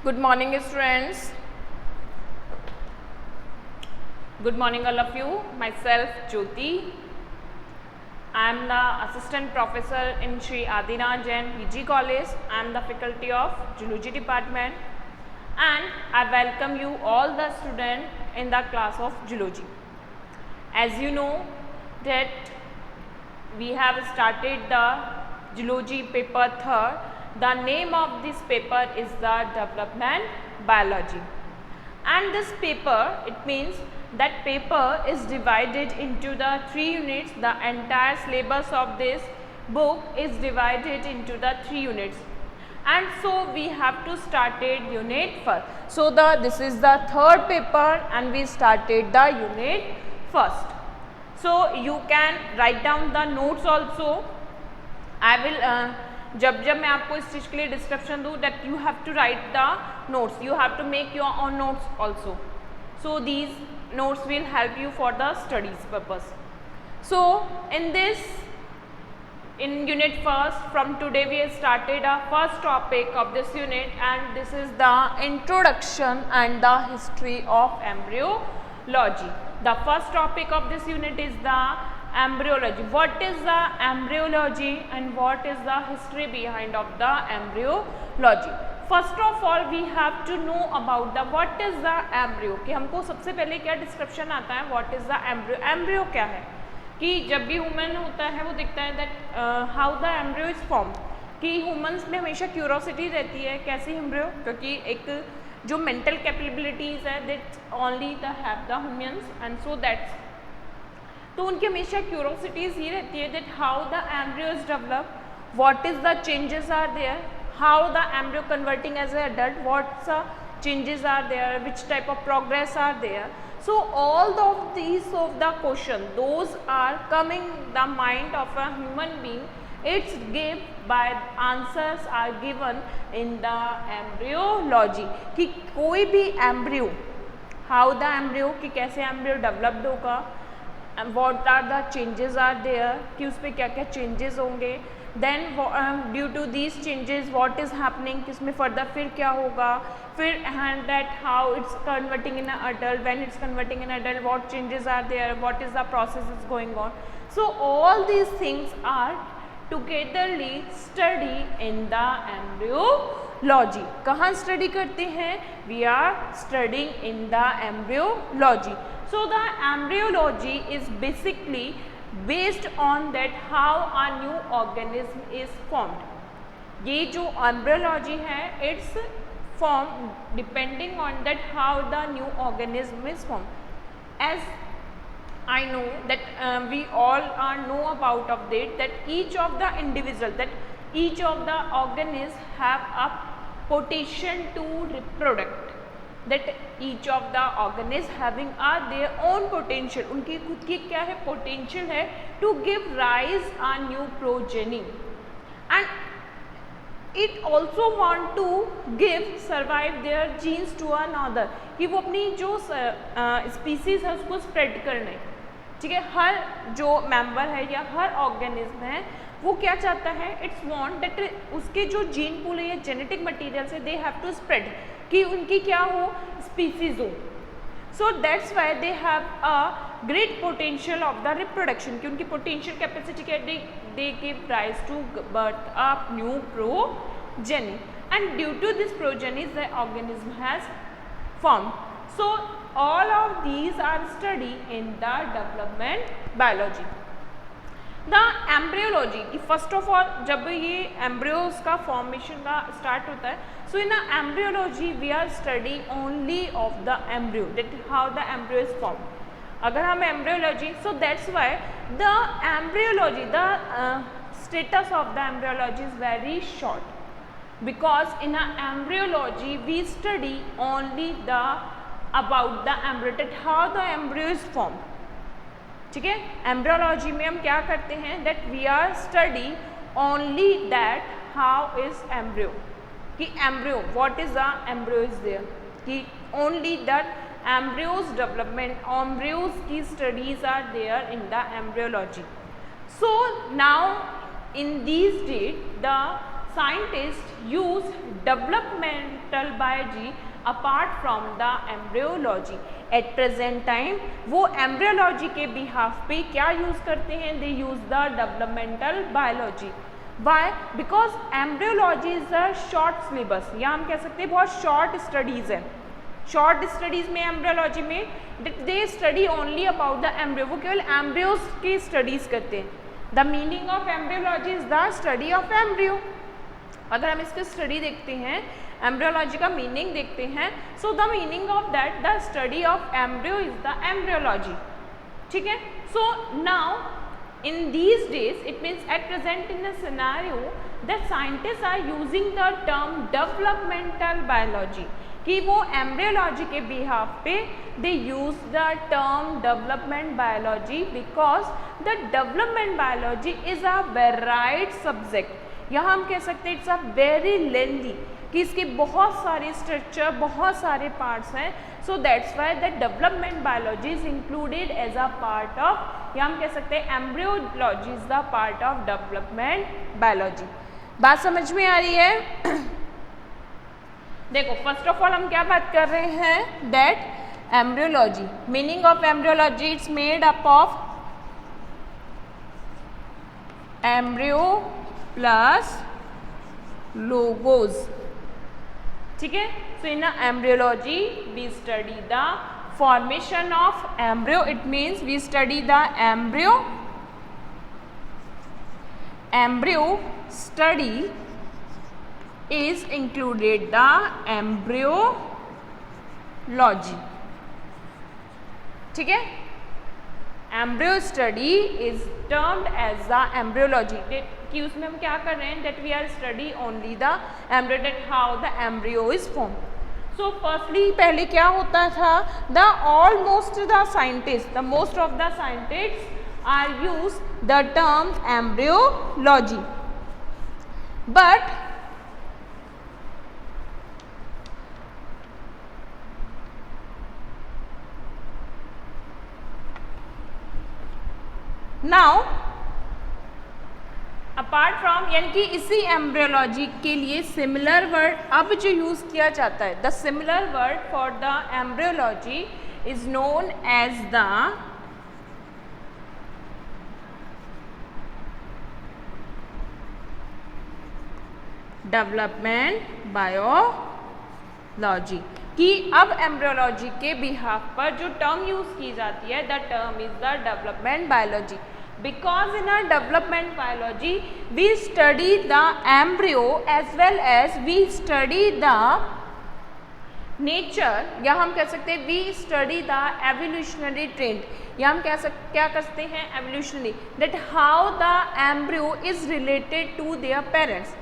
Good morning, students. Good morning, all of you. Myself, Jyoti. I am the assistant professor in Sri Adina Jain PG College. I am the faculty of Zoology Department, and I welcome you all the students in the class of Zoology. As you know that we have started the Zoology paper 3rd. The name of this paper is the Development Biology, and this paper, it means that paper is divided into the 3 units. The entire syllabus of this book is divided into the 3 units, and so we have to started unit first. So this is the 3rd paper and we started the unit first. So you can write down the notes also. I will जब मैं आपको इस चीज़ के लिए description दूँ that you have to write the notes, you have to make your own notes also. So these notes will help you for the studies purpose. So in unit first, from today we have started our first topic of this unit, and this is the introduction and the history of embryology. The first topic of this unit is the embryology. What is the embryology and what is the history behind of the embryology? First of all, we have to know about the what is the embryo. कि हमको सबसे पहले क्या description आता है what is the embryo. Embryo क्या है कि जब भी ह्यूमन होता है वो दिखता है that how the embryo is form, कि ह्यूमंस में हमेशा क्यूरोसिटी रहती है कैसे एम्ब्रियो, क्योंकि एक जो मेंटल कैपेबिलिटीज़ है that only the have the humans, and so that's, तो उनकी हमेशा क्यूरोसिटीज ही रहती है that how the embryo is develop, what is the changes are there, how the embryo converting as a adult, what's the changes are there, which type of progress are there. So all of these of the question, those are coming the mind of a human being. It's give by answers are given in the embryology, कि कोई भी embryo, how the embryo, कि कैसे embryo developed होगा, what are the changes are there, कि उस पर क्या क्या changes होंगे, then due to these changes what is happening, कि उसमें further फिर क्या होगा, फिर and that how it's converting in an adult, when it's converting in adult what changes are there, what is the process is going on. So all these things are togetherly study in the embryology. कहाँ study करते हैं? We are studying in the embryology. So the embryology is basically based on that how a new organism is formed. ये जो embryology है it's formed depending on that how the new organism is formed. As I know that we all know about of that each of the individual, that each of the organisms have a potential to reproduct, that each of the organisms having their own potential, उनकी खुद की क्या है potential है to give rise a new progeny, and it also want to give survive their genes to another, कि वो अपनी जो species है उसको spread करना है, ठीक है. हर जो मेंबर है या हर ऑर्गेनिज्म है वो क्या चाहता है, इट्स वांट दैट उसके जो जीन पूल है या जेनेटिक मटेरियल से दे हैव टू स्प्रेड, कि उनकी क्या हो, स्पीसीज हो. So that's why they have a great potential of the reproduction, कि उनकी पोटेंशियल कैपेसिटी क्या है, they give rise to birth a new progeny, and due to this progeny the organism has form. So all of these are studied in the development biology. The embryology, कि first of all जब ये embryos का formation का start होता है, so in the embryology we are studying only of the embryo, that how the embryo is formed. अगर हम embryology, so that's why the embryology, the status of the embryology is very short, because in a embryology we study only the about the embryo, that how the embryo is formed. ठीक है, embryology में हम क्या करते हैं, that we are study only that how is embryo, कि embryo what is the embryo is there, कि only that embryo's development, embryos की studies are there in the embryology. So now in these days the scientists use developmental biology apart from the embryology. At present time वो embryology के behalf पे क्या use करते हैं? They use the developmental biology. Why? Because embryology is a short syllabus, या हम कह सकते हैं बहुत short studies है. शॉर्ट स्टडीज में एम्ब्रियोलॉजी में they study only about the embryo, वो केवल एम्ब्रियोज की स्टडीज करते हैं. The meaning of embryology is the study of embryo. अगर हम इसकी स्टडी देखते हैं, एम्ब्रियोलॉजी का मीनिंग देखते हैं, so the meaning of that the study of embryo is the embryology. ठीक है. सो now in these days it means at present in a scenario that scientists are using the term developmental biology, कि वो embryology के behalf पे they use the term development biology because the development biology is a varied subject. यहाँ हम कह सकते हैं it's a very lengthy, कि इसके बहुत सारे स्ट्रक्चर, बहुत सारे पार्ट्स हैं. So that's why the development biology is included as a part of, या हम कह सकते हैं embryology is the part of development biology. बात समझ में आ रही है? देखो, फर्स्ट ऑफ ऑल हम क्या बात कर रहे हैं, that embryology, meaning of embryology it's made up of embryo plus logos. ठीक है. So in embryology we study the formation of embryo. It means we study the embryo. Embryo study is included the embryology. ठीक है. Embryo study is termed as the embryology. कि उसमें हम क्या कर रहे हैं, that we are study only the embryo, that how the embryo is formed. So firstly, पहले क्या होता था, the almost the scientists, the most of the scientists are use the term embryology, but now apart from, यानी कि इसी embryology के लिए similar word अब जो यूज किया जाता है, the similar word for the embryology is known as the development biology. कि अब एम्ब्रियोलॉजी के बिहाफ पर जो टर्म यूज की जाती है, the term is the development biology. Because in our development biology we study the embryo as well as we study the nature, या हम कह सकते हैं we study the evolutionary trend, या हम क्या करते हैं evolutionary, that how the embryo is related to their parents,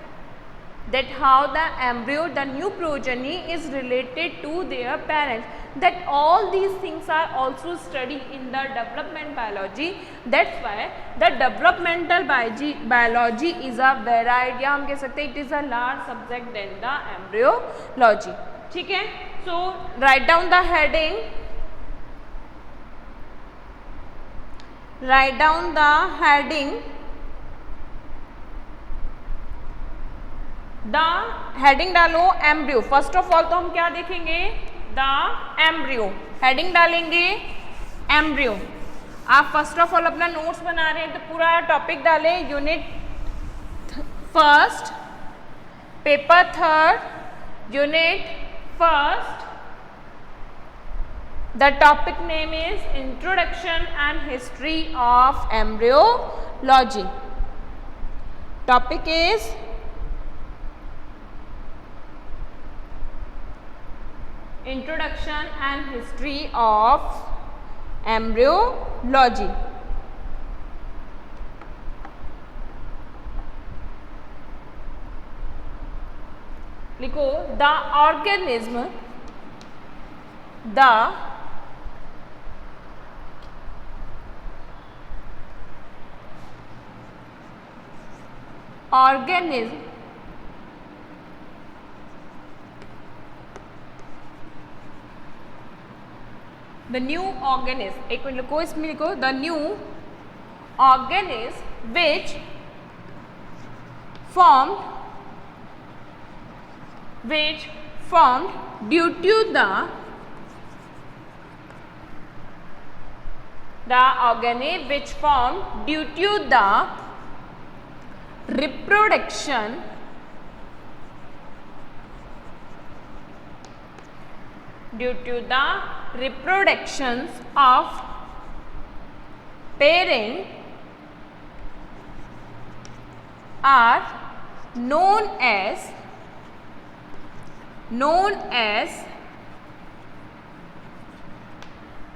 that how the embryo, the new progeny is related to their parents, that all these things are also studied in the development biology. That's why the developmental biology is a varied, या हम कह सकते हैं it is a large subject than the embryology. ठीक है. So write down the heading, write down the heading. The heading डालो embryo. First of all तो हम क्या देखेंगे, द एम्ब्रियो. हेडिंग डालेंगे एम्ब्रियो. आप फर्स्ट ऑफ ऑल अपना नोट्स बना रहे हैं तो पूरा टॉपिक डालें. Unit first, paper third, unit first. The topic name is introduction and history of embryology. Topic is Introduction and History of Embryology. लिखो the organism, the organism the new organism, एक minute लिखो, इसमें लिखो the new organism which formed which formed due to the organism which formed due to the reproduction of parent are known as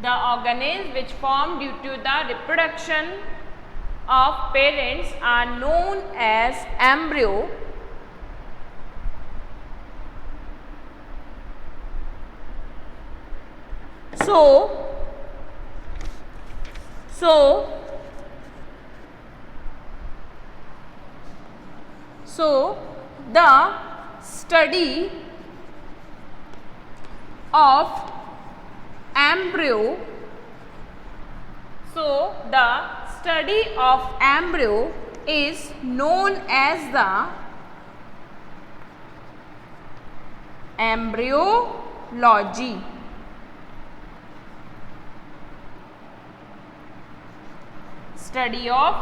the organisms which form due to the reproduction of parents are known as embryo. So the study of embryo is known as the embryology. Study of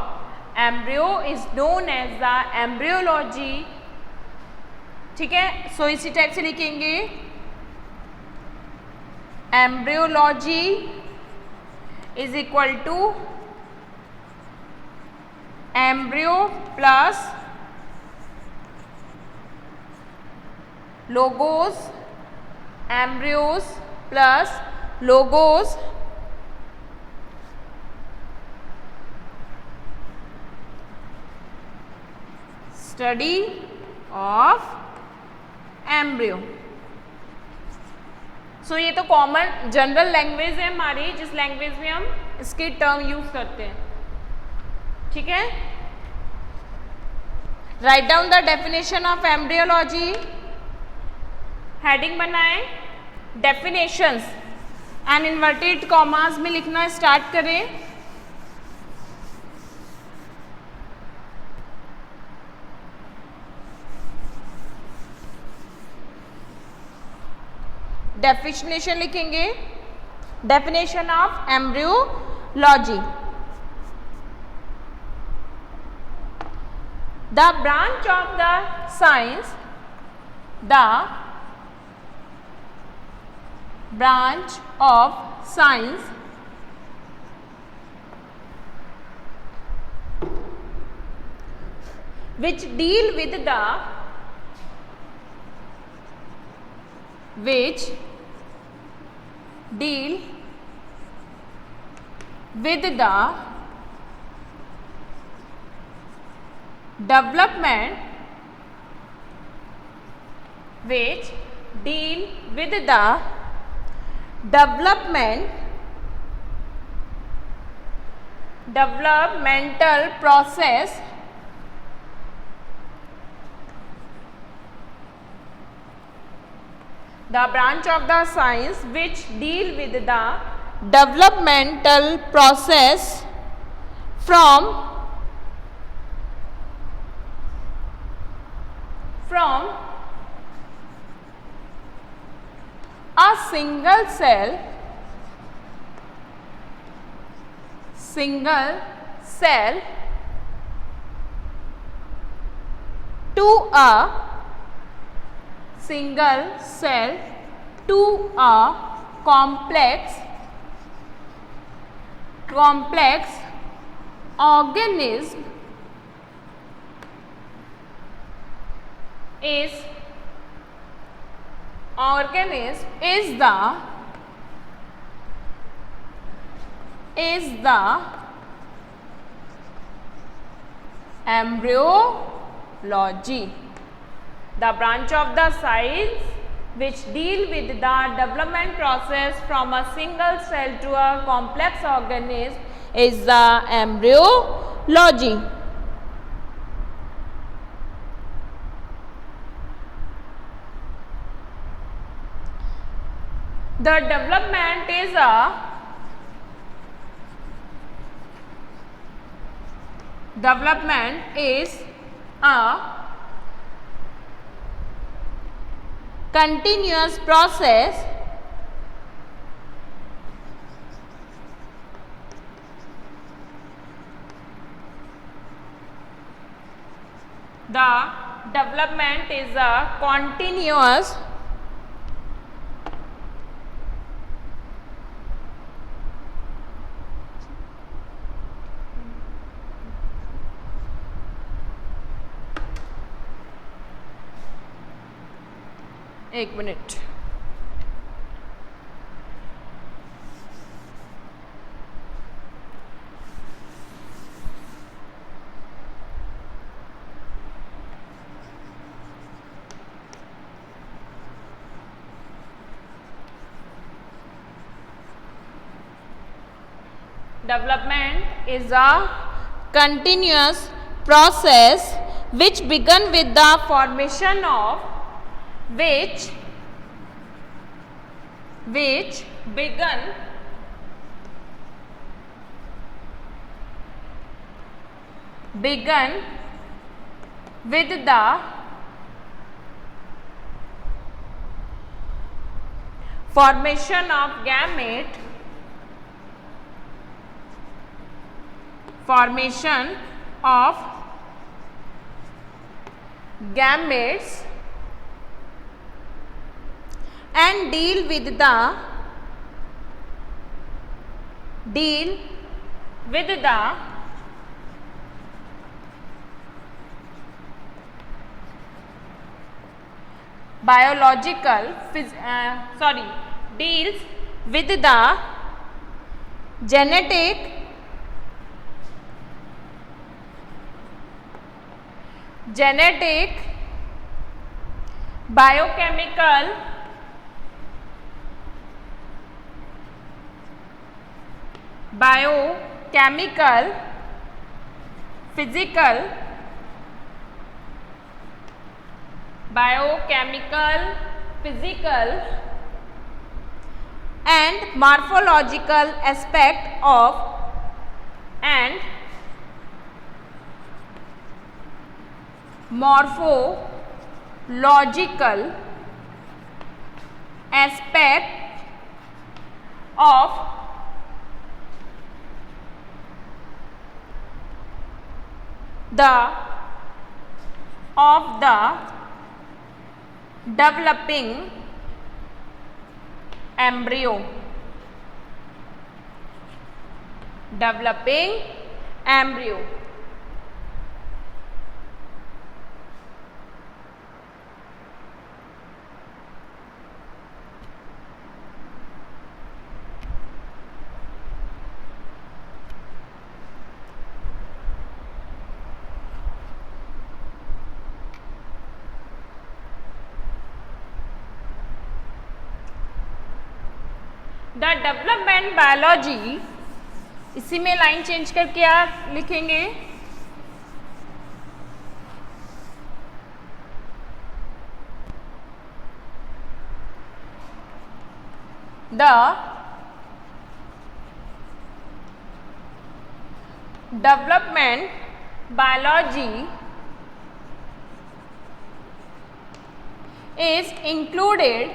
embryo is known as the embryology. ठीक है, सो इसी type से लिखेंगे embryology is equal to embryo plus logos, embryos plus logos study of embryo. सो ये तो common general language है हमारी, जिस लैंग्वेज में हम इसके टर्म यूज करते हैं. ठीक है, right down the definition of embryology. Heading बनाएं, डेफिनेशंस एंड इन्वर्टेड कॉमास में लिखना स्टार्ट करें. डेफिनेशन लिखेंगे, definition of embryology. The branch of the science, the branch of science which deal with the development developmental process the branch of the science which deal with the developmental process from a single cell to a complex organism is the embryology. The branch of the science which deal with the development process from a single cell to a complex organism is the embryology. The development is a continuous process the development is a continuous एक minute development is a continuous process which began with the formation of which began with the formation of gametes and deal with the deals with the genetic biochemical physical and morphological aspect of the developing embryo. The development biology, इसी में line change करके आप लिखेंगे the development biology is included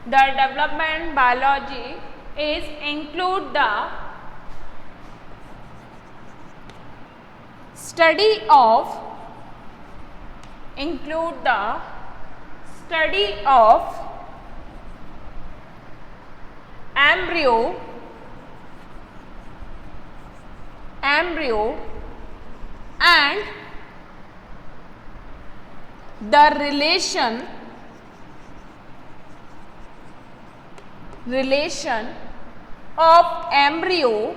the development biology is include the study of embryo and the relation of embryo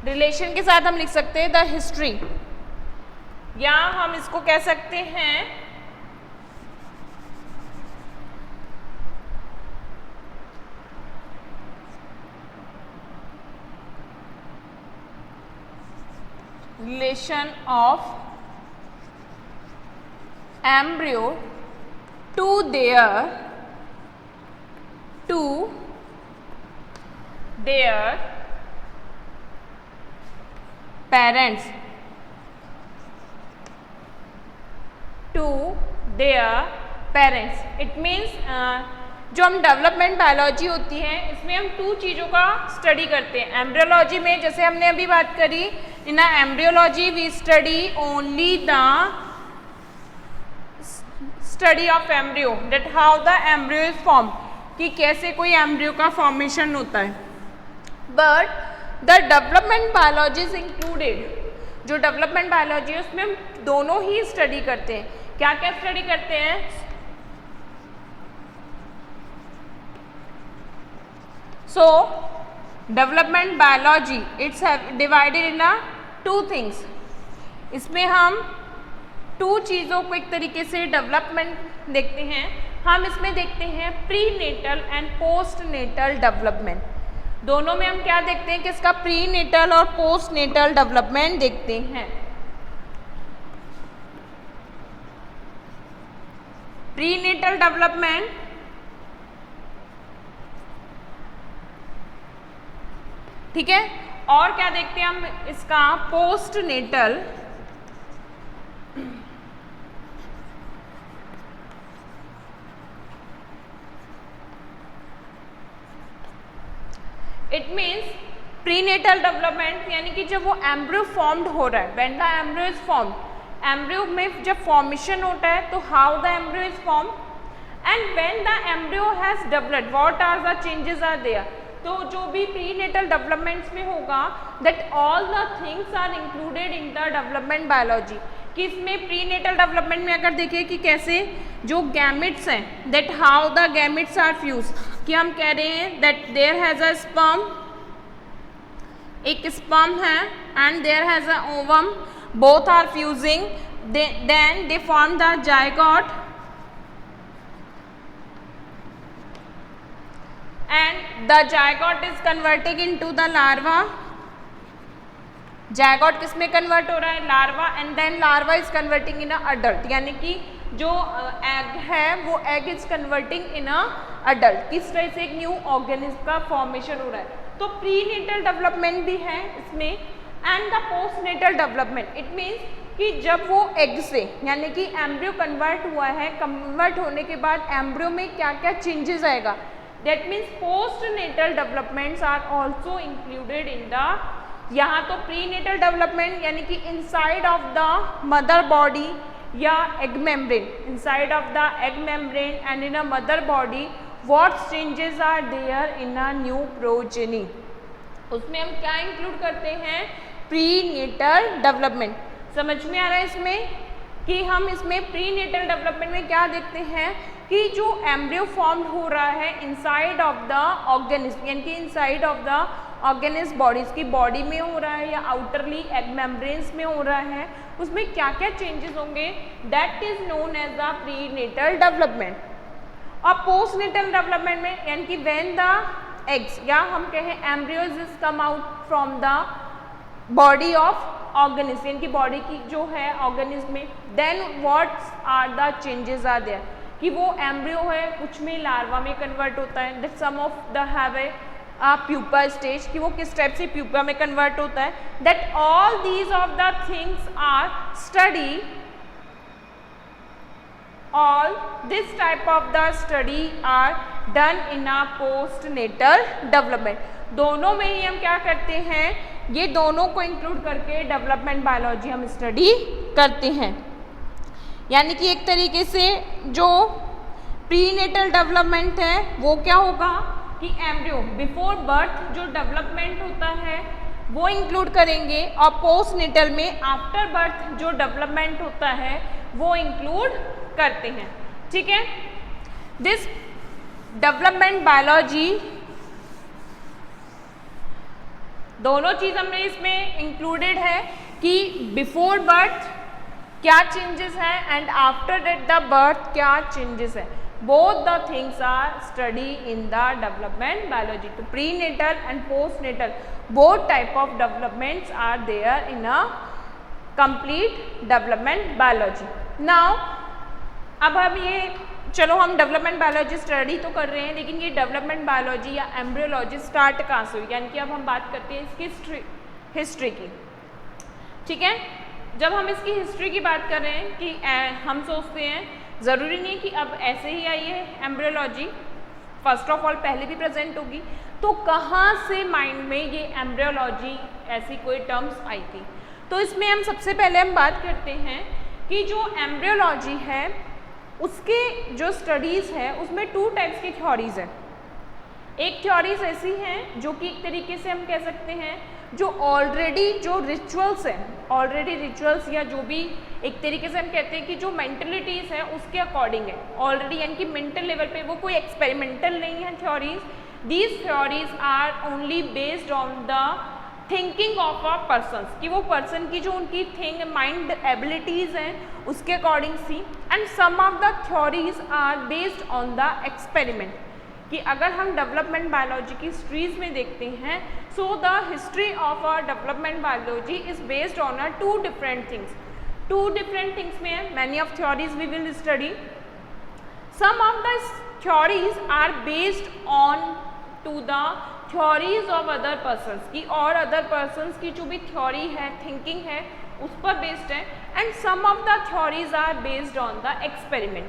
relation के साथ हम लिख सकते हैं द हिस्ट्री, या हम इसको कह सकते हैं relation of embryo to their their parents to their parents. It means जो हम डेवलपमेंट बायोलॉजी होती है इसमें हम 2 चीज़ों का स्टडी करते हैं. एम्ब्रियोलॉजी में जैसे हमने अभी बात करी, in embryology we study only the study of embryo, that how the embryo is form, कि कैसे कोई एम्ब्रियो का फॉर्मेशन होता है. But the development biology is included, जो डेवलपमेंट बायोलॉजी है उसमें हम दोनों ही स्टडी करते हैं. क्या क्या स्टडी करते हैं? So development biology it's divided in 2 things. इसमें हम 2 चीज़ों को एक तरीके से डेवलपमेंट देखते हैं. हम इसमें देखते हैं prenatal and postnatal development. दोनों में हम क्या देखते हैं कि इसका प्री नेटल और पोस्ट नेटल डेवलपमेंट देखते हैं. प्री नेटल डेवलपमेंट ठीक है, और क्या देखते हैं हम इसका postnatal. It means prenatal development यानी कि जब वो एम्ब्रियो फॉर्म्ड हो रहा है, when the embryo is formed, embryo में जब फॉर्मेशन होता है तो how the embryo is formed, and when the embryo has developed what are the changes are there. तो जो भी प्री नेटल डेवलपमेंट्स में होगा that all the things are included in the development biology. कि इसमें प्री नेटल डेवलपमेंट में अगर देखें कि कैसे जो गैमेट्स हैं, that how the gametes are fuse, कि हम कह रहे हैं that there has a sperm, एक स्पर्म है and there has a ovum, both are fusing, then they form the zygote and the zygote is converting into the larva. zygote किस में convert हो रहा है? Larva. And then larva is converting in a adult, यानी कि जो egg है वो egg is converting in a adult. किस तरह से एक न्यू ऑर्गेनिज्म का फॉर्मेशन हो रहा है. तो प्री नेटल डेवलपमेंट भी है इसमें and the postnatal development. It means कि जब वो एग से यानी कि एम्ब्रियो कन्वर्ट हुआ है, कन्वर्ट होने के बाद एम्ब्रियो में क्या क्या चेंजेस आएगा, that means postnatal developments are also included in the. यहाँ तो prenatal development यानी कि inside of the mother body या egg membrane, inside of the egg membrane and in a mother body what changes are there in a new progeny. उसमें हम क्या include करते हैं? prenatal development. समझ में आ रहा है इसमें कि हम इसमें प्रीनेटल डेवलपमेंट में क्या देखते हैं कि जो एम्ब्रियो फॉर्म्ड हो रहा है इनसाइड ऑफ द ऑर्गेनिज्म, यानी कि inside of the organism body, इसकी बॉडी में हो रहा है या आउटरली एग मेम्ब्रेन्स में हो रहा है, उसमें क्या क्या चेंजेस होंगे, that is known as the prenatal development. और पोस्टनेटल डेवलपमेंट में यानी कि व्हेन द एग्स या हम कहें embryos is come out from the body of organism, यानी कि बॉडी की जो है ऑर्गेनिज्म में, then what's are the changes are there, कि वो एम्ब्रियो है कुछ में लार्वा में कन्वर्ट होता है, that some of the have a pupa stage, कि वो किस टाइप से प्यूपा में कन्वर्ट होता है, that all these of the things are study, all this type of the study are done in a postnatal development. दोनों में ही हम क्या करते हैं, ये दोनों को इंक्लूड करके डेवलपमेंट बायोलॉजी हम स्टडी करते हैं. यानी कि एक तरीके से जो प्रीनेटल डेवलपमेंट है वो क्या होगा कि एम्ब्रियो बिफोर बर्थ जो डेवलपमेंट होता है वो इंक्लूड करेंगे, और पोस्टनेटल में आफ्टर बर्थ जो डेवलपमेंट होता है वो इंक्लूड करते हैं. ठीक है, दिस डेवलपमेंट बायोलॉजी दोनों चीज हमने इसमें इंक्लूडेड है कि बिफोर बर्थ क्या चेंजेस है and after that the birth क्या चेंजेस है. Both the things are study in the development biology. तो prenatal and postnatal both type of developments are there in a complete development biology. Now अब हम ये चलो हम development biology study तो कर रहे हैं, लेकिन ये डेवलपमेंट बायोलॉजी या एम्ब्रियोलॉजी स्टार्ट कहाँ से हुई, यानी कि अब हम बात करते हैं इसकी हिस्ट्री की। ठीक है, जब हम इसकी हिस्ट्री की बात कर रहे हैं कि हम सोचते हैं ज़रूरी नहीं है कि अब ऐसे ही आई है एम्ब्रियोलॉजी, फर्स्ट ऑफ ऑल पहले भी प्रेजेंट होगी, तो कहाँ से माइंड में ये एम्ब्रियोलॉजी ऐसी कोई टर्म्स आई थी। तो इसमें हम सबसे पहले हम बात करते हैं कि जो एम्ब्रियोलॉजी है उसके जो स्टडीज़ है उसमें 2 टाइप्स की थ्योरीज है। एक थ्योरीज ऐसी हैं जो कि एक तरीके से हम कह सकते हैं जो ऑलरेडी जो रिचुअल्स हैं, ऑलरेडी रिचुअल्स या जो भी एक तरीके से हम कहते हैं कि जो मेंटलिटीज़ है उसके अकॉर्डिंग है ऑलरेडी, यानी कि मेंटल लेवल पे, वो कोई एक्सपेरिमेंटल नहीं है theories. These theories are only based on the thinking of a person, कि वो पर्सन की जो उनकी माइंड एबिलिटीज़ हैं उसके अकॉर्डिंग सी। And some of the theories are based on the experiment, कि अगर हम डेवलपमेंट बायोलॉजी की हिस्ट्रीज में देखते हैं, so the history of a development biology is based on a 2 different things. 2 different things में many of theories we will study. Some of the theories are based on to the theories of other persons, की और other persons की जो भी theory है, thinking है, उस पर बेस्ड है। And some of the theories are based on the experiment,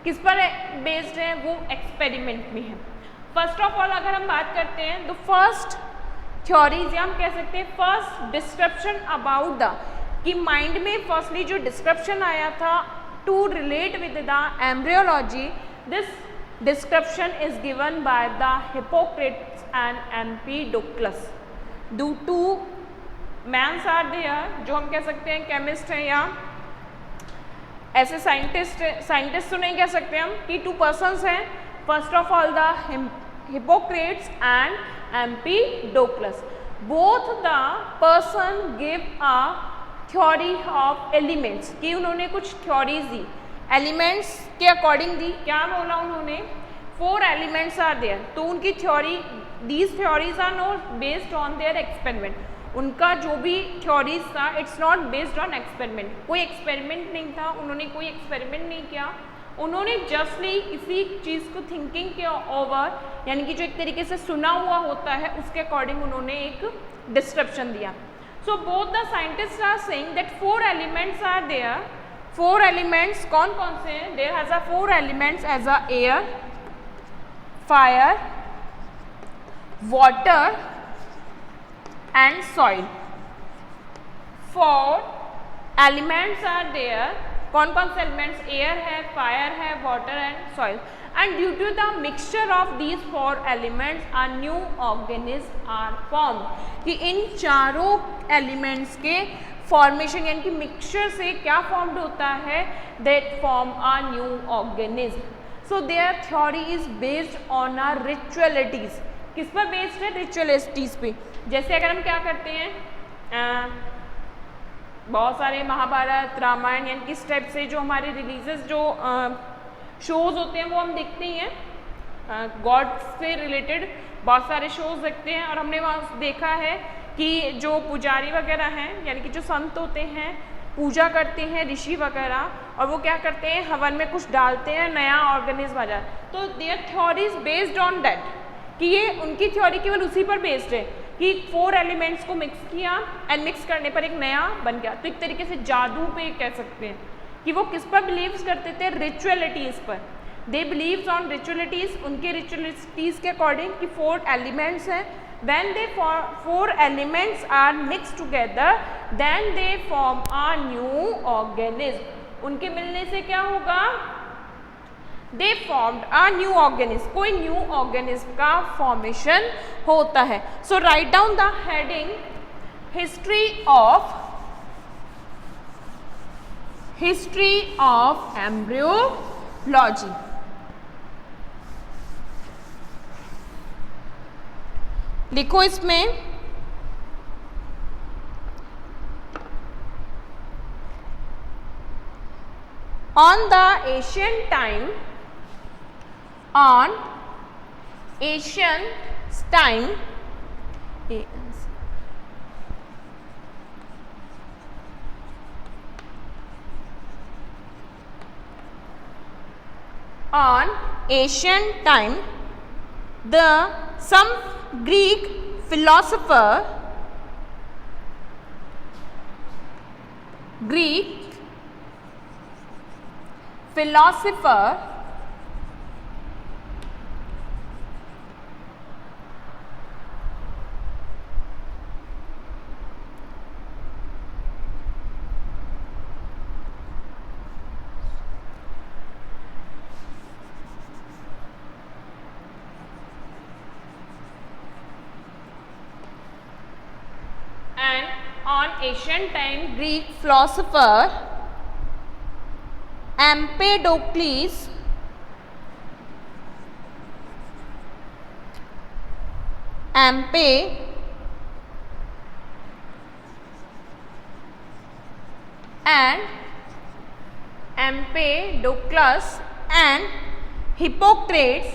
किस पर बेस्ड है, वो एक्सपेरिमेंट में है। फर्स्ट ऑफ ऑल अगर हम बात करते हैं तो फर्स्ट थ्योरीज या हम कह सकते हैं फर्स्ट डिस्क्रिप्शन अबाउट द, कि माइंड में फर्स्टली जो डिस्क्रिप्शन आया था to relate with the embryology, this description is given by the Hippocrates and Empedocles. दो 2 मैन्स आर देयर, जो हम कह सकते हैं केमिस्ट हैं या ऐसे साइंटिस्ट तो नहीं कह सकते हम, कि 2 पर्सन्स हैं। First of all the Hippocrates and Empedocles, both the person give a theory of elements, कि उन्होंने कुछ थ्योरीज दी, एलिमेंट्स के अकॉर्डिंग दी। क्या बोला उन्होंने, 4 एलिमेंट्स आर देयर, तो उनकी theory, these theories are not based on their experiment, उनका जो भी थ्योरीज था it's not based on experiment, कोई एक्सपेरिमेंट नहीं था, उन्होंने कोई एक्सपेरिमेंट नहीं किया, उन्होंने जस्टली इसी चीज़ को थिंकिंग के ओवर, यानी कि जो एक तरीके से सुना हुआ होता है उसके अकॉर्डिंग उन्होंने एक डिस्क्रिप्शन दिया। So both the scientist are saying that 4 elements are there. 4 elements कौन कौन से हैं, there has a 4 elements as a air, fire, water and soil। 4 elements are there, कौन कौन से एलिमेंट्स, एयर है, फायर है, water and soil. And due to the mixture of these 4 elements a new organism are form, कि इन चारों elements के formation यानी कि मिक्सचर से क्या फॉर्म्ड होता है, that form a new organism. So their theory is based on a ritualities, किस पर बेस्ड है, रिचुअलिटीज पे। जैसे अगर हम क्या करते हैं, बहुत सारे महाभारत, रामायण, यानी कि इस टाइप से जो हमारे रिलीजियस जो शोज़ होते हैं वो हम देखते ही हैं, गॉड से रिलेटेड बहुत सारे शोज़ देखते हैं। और हमने वहाँ देखा है कि जो पुजारी वगैरह हैं, यानी कि जो संत होते हैं, पूजा करते हैं ऋषि वगैरह, और वो क्या करते हैं, हवन में कुछ डालते हैं, नया ऑर्गेनिज्म आ जाए। तो their theory is based on that, कि ये उनकी थ्योरी केवल उसी पर बेस्ड है कि 4 एलिमेंट्स को मिक्स किया एंड मिक्स करने पर एक नया बन गया। तो एक तरीके से जादू पे कह सकते हैं कि वो किस पर बिलीव्स करते थे, रिचुअलिटीज़ पर। दे बिलीव्स ऑन रिचुअलिटीज़, उनके रिचुअलिटीज़ के अकॉर्डिंग कि 4 एलिमेंट्स हैं। When they 4 elements are mix together then they form a new organism, उनके मिलने से क्या होगा, they formed a new organism, कोई न्यू ऑर्गेनिज्म का फॉर्मेशन होता है। So right down the heading history of embryology. लिखो इसमें, on the ancient time, on ancient time, on ancient time, some Greek philosopher ancient time Greek philosopher Empedocles and Hippocrates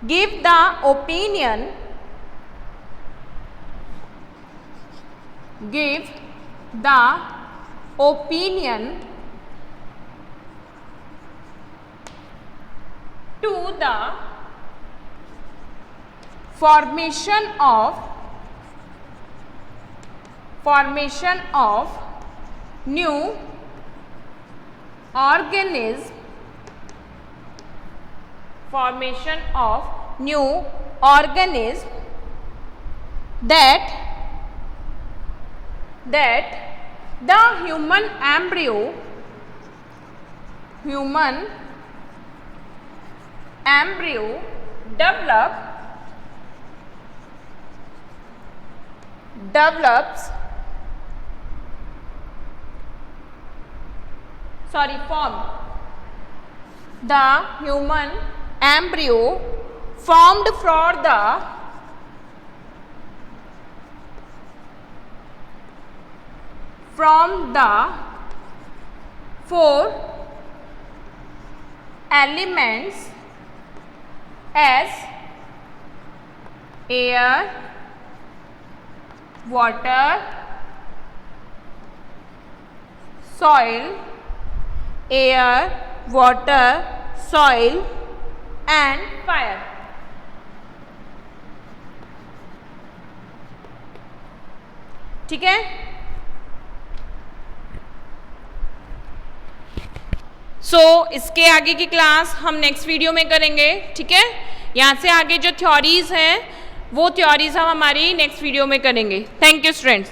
give the opinion to the formation of new organism that the human embryo formed from the four elements as air, water, soil and fire. ठीक है, इसके आगे की class हम next video में करेंगे. ठीक है, यहाँ से आगे जो थ्योरीज हैं वो थ्योरीज हम हमारी नेक्स्ट वीडियो में करेंगे. Thank you students.